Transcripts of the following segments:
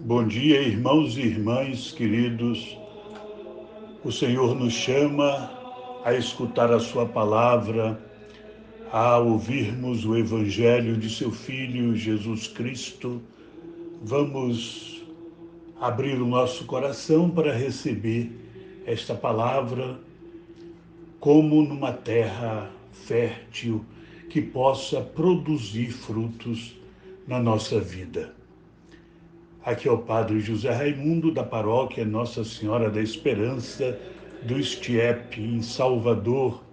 Bom dia, irmãos e irmãs queridos. O Senhor nos chama a escutar a sua palavra, a ouvirmos o Evangelho de seu Filho Jesus Cristo. Vamos abrir o nosso coração para receber esta palavra como numa terra fértil que possa produzir frutos na nossa vida. Aqui é o Padre José Raimundo, da paróquia Nossa Senhora da Esperança, do Estiep, em Salvador.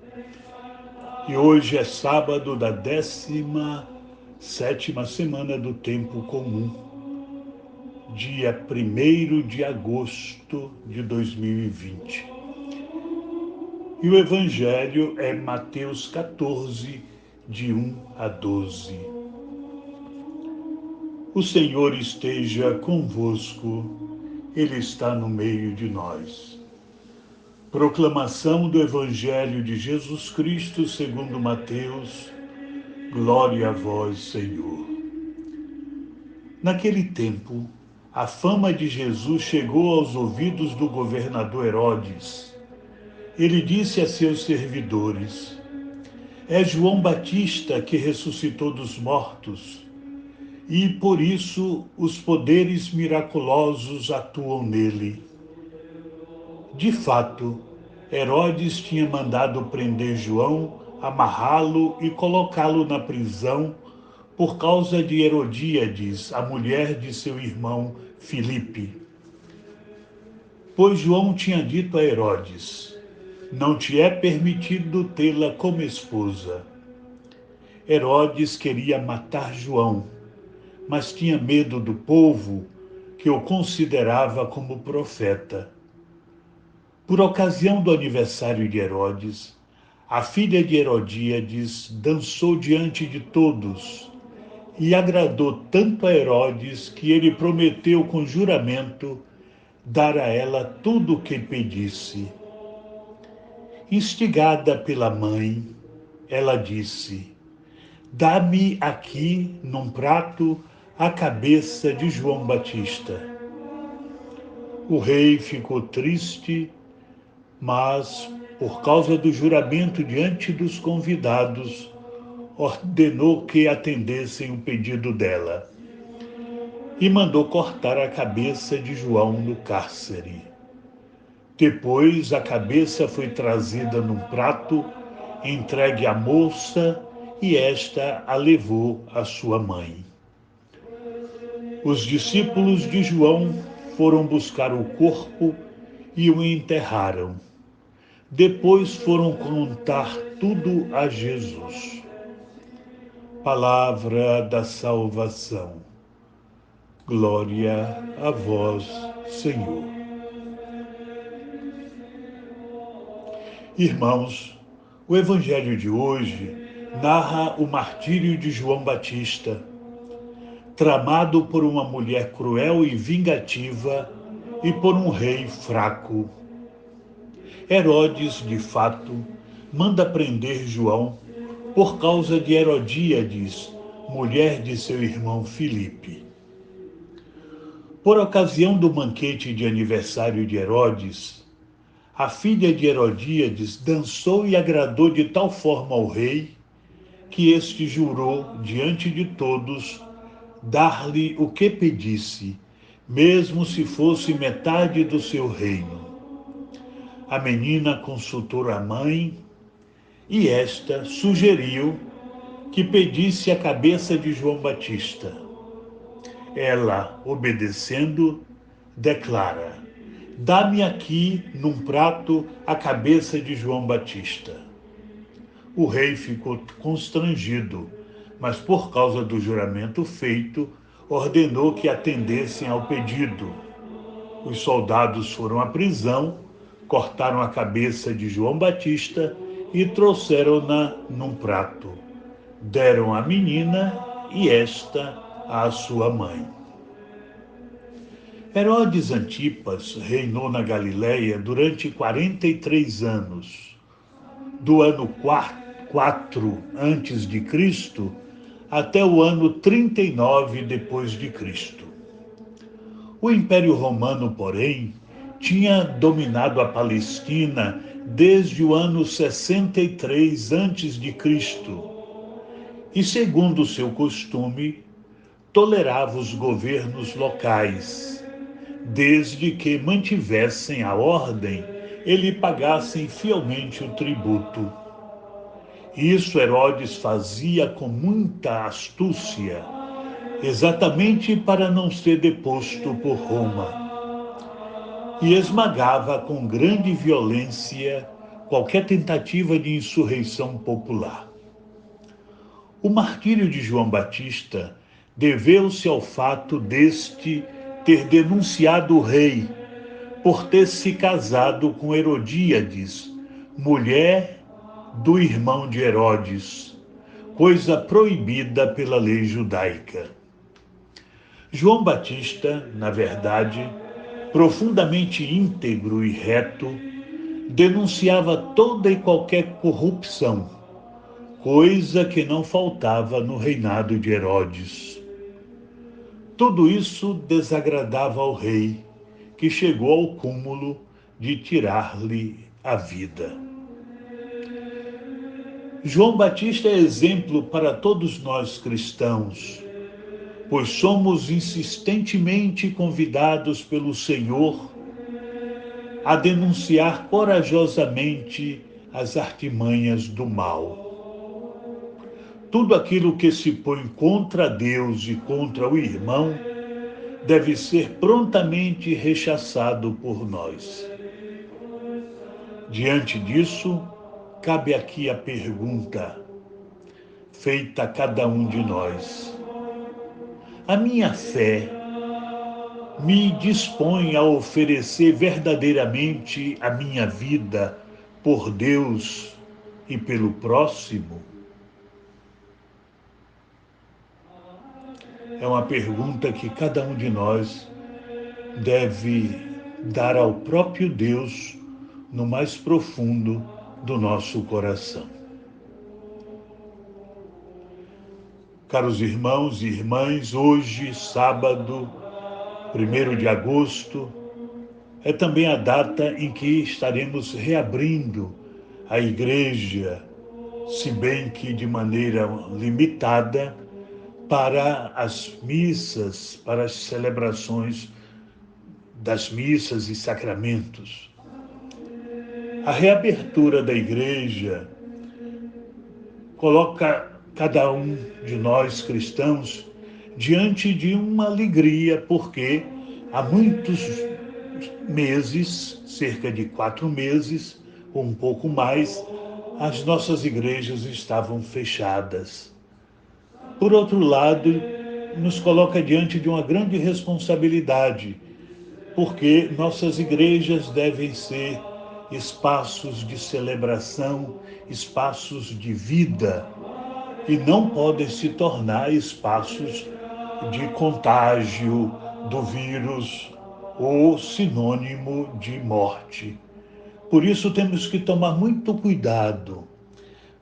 E hoje é sábado da 17ª semana do Tempo Comum, dia 1º de agosto de 2020. E o Evangelho é Mateus 14, de 1 a 12. O Senhor esteja convosco, Ele está no meio de nós. Proclamação do Evangelho de Jesus Cristo segundo Mateus. Glória a vós, Senhor. Naquele tempo, a fama de Jesus chegou aos ouvidos do governador Herodes. Ele disse a seus servidores: é João Batista que ressuscitou dos mortos, e por isso os poderes miraculosos atuam nele. De fato, Herodes tinha mandado prender João, amarrá-lo e colocá-lo na prisão por causa de Herodíades, a mulher de seu irmão Filipe. Pois João tinha dito a Herodes: não te é permitido tê-la como esposa. Herodes queria matar João, mas tinha medo do povo, que o considerava como profeta. Por ocasião do aniversário de Herodes, a filha de Herodíades dançou diante de todos e agradou tanto a Herodes que ele prometeu com juramento dar a ela tudo o que pedisse. Instigada pela mãe, ela disse: dá-me aqui, num prato, a cabeça de João Batista. O rei ficou triste, mas, por causa do juramento diante dos convidados, ordenou que atendessem o pedido dela e mandou cortar a cabeça de João no cárcere. Depois, a cabeça foi trazida num prato, entregue à moça, e esta a levou à sua mãe. Os discípulos de João foram buscar o corpo e o enterraram. Depois foram contar tudo a Jesus. Palavra da salvação. Glória a vós, Senhor. Irmãos, o Evangelho de hoje narra o martírio de João Batista, tramado por uma mulher cruel e vingativa e por um rei fraco. Herodes, de fato, manda prender João por causa de Herodíades, mulher de seu irmão Filipe. Por ocasião do banquete de aniversário de Herodes, a filha de Herodíades dançou e agradou de tal forma ao rei que este jurou diante de todos dar-lhe o que pedisse, mesmo se fosse metade do seu reino. A menina consultou a mãe e esta sugeriu que pedisse a cabeça de João Batista. Ela, obedecendo, declara: dá-me aqui, num prato, a cabeça de João Batista. O rei ficou constrangido, mas por causa do juramento feito, ordenou que atendessem ao pedido. Os soldados foram à prisão, cortaram a cabeça de João Batista e trouxeram-na num prato. Deram à menina e esta à sua mãe. Herodes Antipas reinou na Galiléia durante 43 anos. Do ano 4 antes de Cristo até o ano 39 depois de Cristo. O Império Romano, porém, tinha dominado a Palestina desde o ano 63 antes de Cristo e, segundo seu costume, tolerava os governos locais, desde que mantivessem a ordem e lhe pagassem fielmente o tributo. Isso Herodes fazia com muita astúcia, exatamente para não ser deposto por Roma, e esmagava com grande violência qualquer tentativa de insurreição popular. O martírio de João Batista deveu-se ao fato deste ter denunciado o rei por ter se casado com Herodíades, mulher do irmão de Herodes, coisa proibida pela lei judaica. João Batista, na verdade, profundamente íntegro e reto, denunciava toda e qualquer corrupção, coisa que não faltava no reinado de Herodes. Tudo isso desagradava ao rei, que chegou ao cúmulo de tirar-lhe a vida. João Batista é exemplo para todos nós cristãos, pois somos insistentemente convidados pelo Senhor a denunciar corajosamente as artimanhas do mal. Tudo aquilo que se põe contra Deus e contra o irmão deve ser prontamente rechaçado por nós. Diante disso, cabe aqui a pergunta feita a cada um de nós. A minha fé me dispõe a oferecer verdadeiramente a minha vida por Deus e pelo próximo? É uma pergunta que cada um de nós deve dar ao próprio Deus no mais profundo do nosso coração. Caros irmãos e irmãs, hoje, sábado, 1º de agosto, é também a data em que estaremos reabrindo a igreja, se bem que de maneira limitada, para as missas, para as celebrações das missas e sacramentos. A reabertura da igreja coloca cada um de nós cristãos diante de uma alegria, porque há muitos meses, cerca de 4 meses, ou um pouco mais, as nossas igrejas estavam fechadas. Por outro lado, nos coloca diante de uma grande responsabilidade, porque nossas igrejas devem ser espaços de celebração, espaços de vida, e não podem se tornar espaços de contágio do vírus ou sinônimo de morte. Por isso temos que tomar muito cuidado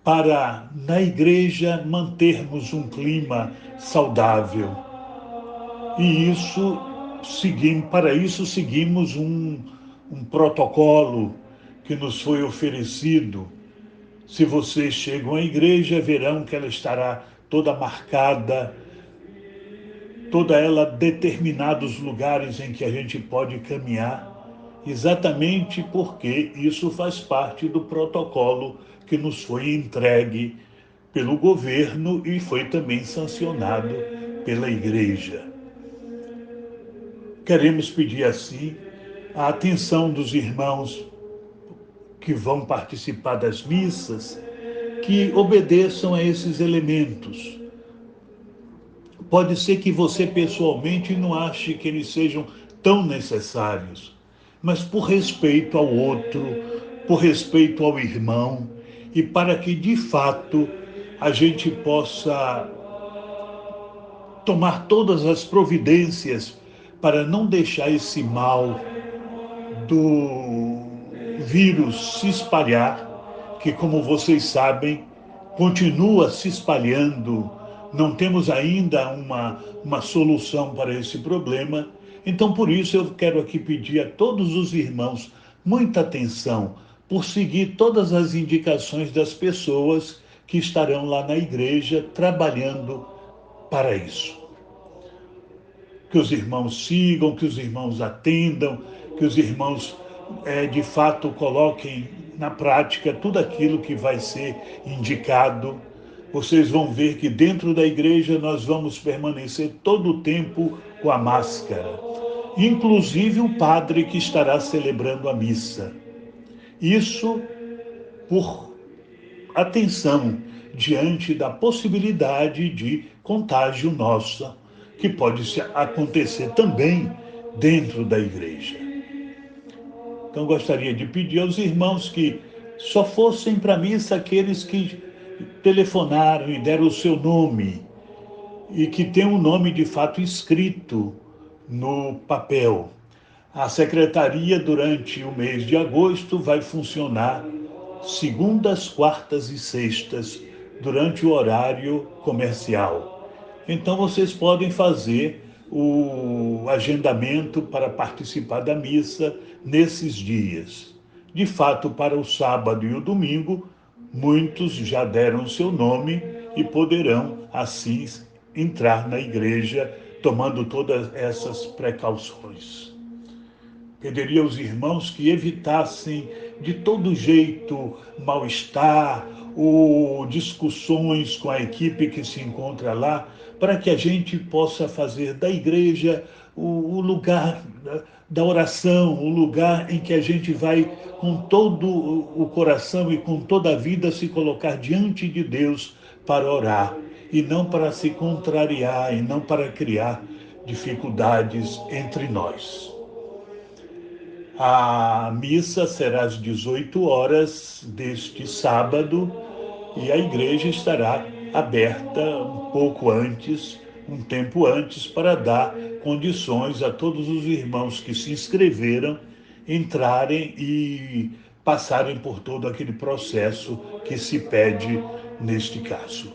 para, na igreja, mantermos um clima saudável. E para isso seguimos um protocolo que nos foi oferecido. Se vocês chegam à igreja, verão que ela estará toda marcada, toda ela determinados lugares em que a gente pode caminhar, exatamente porque isso faz parte do protocolo que nos foi entregue pelo governo e foi também sancionado pela igreja. Queremos pedir assim a atenção dos irmãos que vão participar das missas, que obedeçam a esses elementos, Pode ser que você pessoalmente não ache que eles sejam tão necessários, mas por respeito ao outro, por respeito ao irmão, e para que de fato a gente possa tomar todas as providências para não deixar esse mal do vírus se espalhar, que, como vocês sabem, continua se espalhando. Não temos ainda uma solução para esse problema. Então, por isso, eu quero aqui pedir a todos os irmãos muita atenção por seguir todas as indicações das pessoas que estarão lá na igreja trabalhando para isso. Que os irmãos sigam, que os irmãos atendam, que os irmãos de fato coloquem na prática tudo aquilo que vai ser indicado. Vocês vão ver que dentro da igreja nós vamos permanecer todo o tempo com a máscara, inclusive o padre que estará celebrando a missa. Isso por atenção diante da possibilidade de contágio nossa, que pode acontecer também dentro da igreja. Então, gostaria de pedir aos irmãos que só fossem para a missa aqueles que telefonaram e deram o seu nome e que tem um nome de fato escrito no papel. A secretaria, durante o mês de agosto, vai funcionar segundas, quartas e sextas, durante o horário comercial. Então, vocês podem fazer o agendamento para participar da missa nesses dias. De fato, para o sábado e o domingo, muitos já deram seu nome e poderão, assim, entrar na igreja tomando todas essas precauções. Pediria aos irmãos que evitassem de todo jeito mal-estar ou discussões com a equipe que se encontra lá, para que a gente possa fazer da igreja o lugar da oração, o lugar em que a gente vai com todo o coração e com toda a vida se colocar diante de Deus para orar, e não para se contrariar, e não para criar dificuldades entre nós. A missa será às 18 horas deste sábado e a igreja estará aberta um pouco antes, um tempo antes, para dar condições a todos os irmãos que se inscreveram entrarem e passarem por todo aquele processo que se pede neste caso.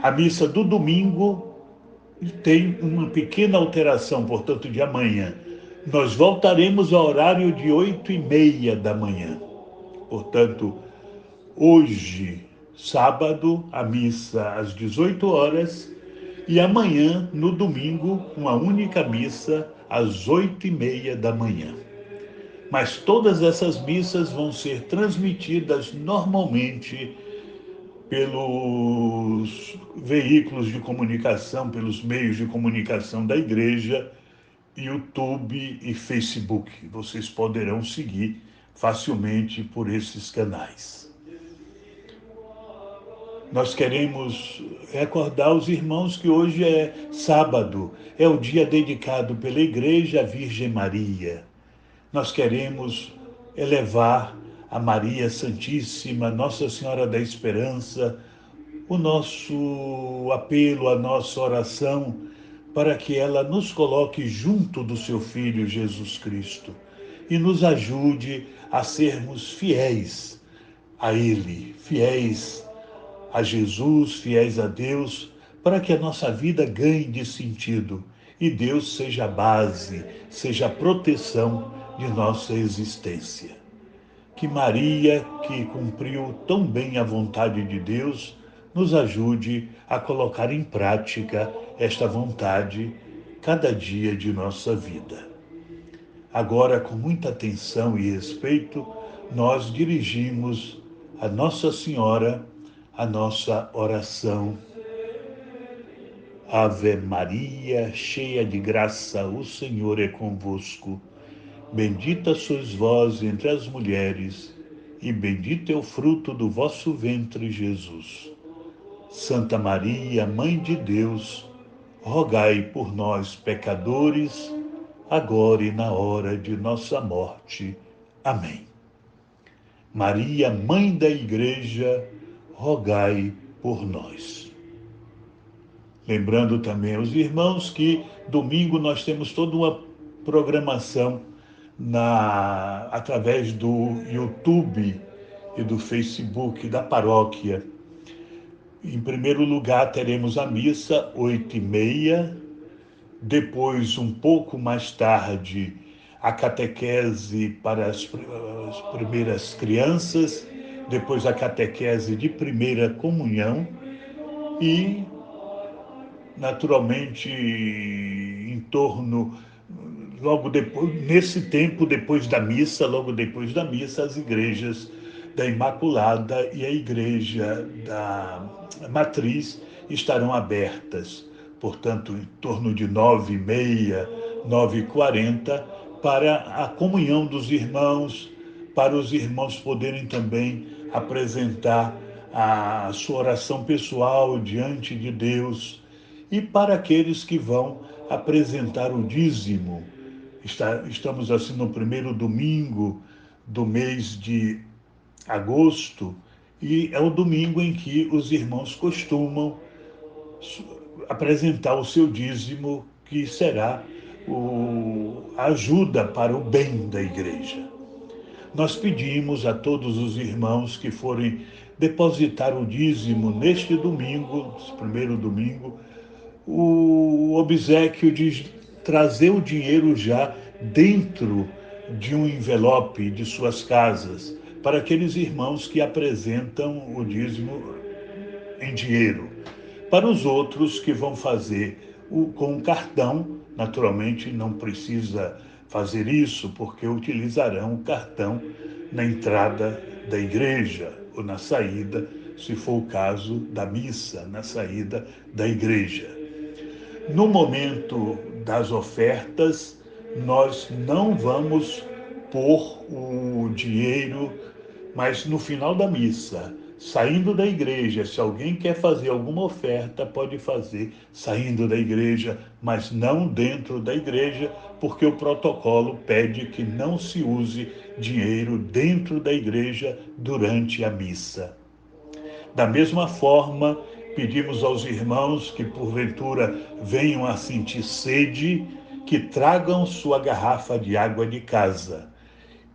A missa do domingo tem uma pequena alteração, portanto, de amanhã. Nós voltaremos ao horário de 8h30 da manhã. Portanto, hoje, sábado, a missa às 18 horas e amanhã, no domingo, uma única missa às 8h30 da manhã. Mas todas essas missas vão ser transmitidas normalmente pelos veículos de comunicação, pelos meios de comunicação da igreja, YouTube e Facebook. Vocês poderão seguir facilmente por esses canais. Nós queremos recordar os irmãos que hoje é sábado, é o dia dedicado pela Igreja à Virgem Maria. Nós queremos elevar a Maria Santíssima, Nossa Senhora da Esperança, o nosso apelo, a nossa oração, para que ela nos coloque junto do seu Filho Jesus Cristo e nos ajude a sermos fiéis a Ele, fiéis a Jesus, fiéis a Deus, para que a nossa vida ganhe de sentido e Deus seja a base, seja a proteção de nossa existência. Que Maria, que cumpriu tão bem a vontade de Deus, nos ajude a colocar em prática esta vontade cada dia de nossa vida. Agora, com muita atenção e respeito, nós dirigimos a Nossa Senhora a nossa oração. Ave Maria, cheia de graça, o Senhor é convosco. Bendita sois vós entre as mulheres, e bendito é o fruto do vosso ventre, Jesus. Santa Maria, Mãe de Deus, rogai por nós, pecadores, agora e na hora de nossa morte. Amém. Maria, Mãe da Igreja, rogai por nós. Lembrando também aos irmãos que domingo nós temos toda uma programação através do YouTube e do Facebook da paróquia. Em primeiro lugar, teremos a missa, 8h30. Depois, um pouco mais tarde, a catequese para as primeiras crianças. Depois, a catequese de primeira comunhão. E, naturalmente, logo depois, nesse tempo, logo depois da missa, as igrejas da Imaculada e a igreja da Matriz estarão abertas, portanto, em torno de 9h30, 9h40, para a comunhão dos irmãos, para os irmãos poderem também apresentar a sua oração pessoal diante de Deus, e para aqueles que vão apresentar o dízimo. Estamos assim no primeiro domingo do mês de agosto, e é o domingo em que os irmãos costumam apresentar o seu dízimo, que será a ajuda para o bem da igreja. Nós pedimos a todos os irmãos que forem depositar o dízimo neste domingo, esse primeiro domingo, o obséquio de trazer o dinheiro já dentro de um envelope de suas casas, para aqueles irmãos que apresentam o dízimo em dinheiro. Para os outros que vão fazer com um cartão, naturalmente não precisa fazer isso, porque utilizarão o cartão na entrada da igreja ou na saída, se for o caso da missa, na saída da igreja. No momento das ofertas, nós não vamos pôr o dinheiro, mas no final da missa, saindo da igreja, se alguém quer fazer alguma oferta, pode fazer saindo da igreja, mas não dentro da igreja, porque o protocolo pede que não se use dinheiro dentro da igreja durante a missa. Da mesma forma, pedimos aos irmãos que porventura venham a sentir sede, que tragam sua garrafa de água de casa.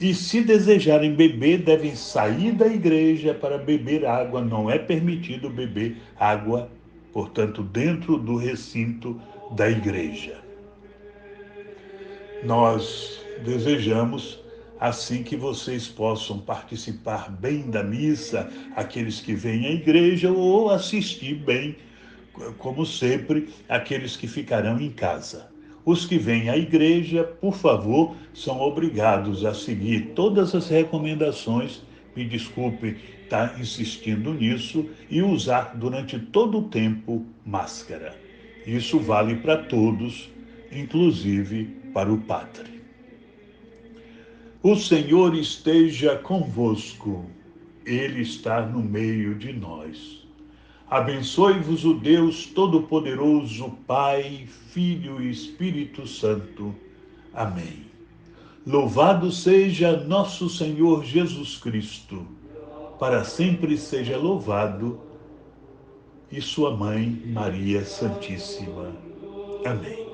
E se desejarem beber, devem sair da igreja para beber água. Não é permitido beber água, portanto, dentro do recinto da igreja. Nós desejamos assim que vocês possam participar bem da missa, aqueles que vêm à igreja, ou assistir bem, como sempre, aqueles que ficarão em casa. Os que vêm à igreja, por favor, são obrigados a seguir todas as recomendações, me desculpe estar insistindo nisso, e usar durante todo o tempo máscara. Isso vale para todos, inclusive para o padre. O Senhor esteja convosco, Ele está no meio de nós. Abençoe-vos o Deus Todo-Poderoso, Pai, Filho e Espírito Santo. Amém. Louvado seja nosso Senhor Jesus Cristo, para sempre seja louvado, e sua Mãe, Maria Santíssima. Amém.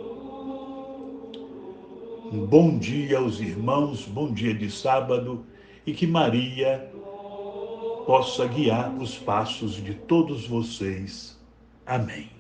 Um bom dia aos irmãos, bom dia de sábado, e que Maria possa guiar os passos de todos vocês. Amém.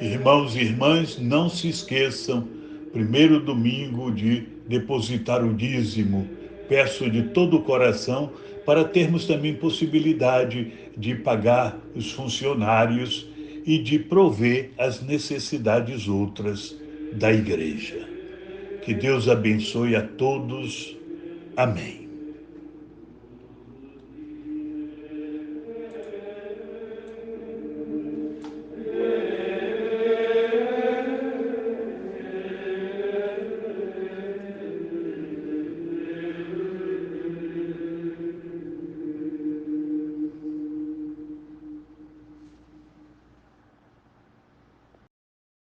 Irmãos e irmãs, não se esqueçam, primeiro domingo, de depositar o dízimo. Peço de todo o coração para termos também possibilidade de pagar os funcionários e de prover as necessidades outras da igreja. Que Deus abençoe a todos. Amém.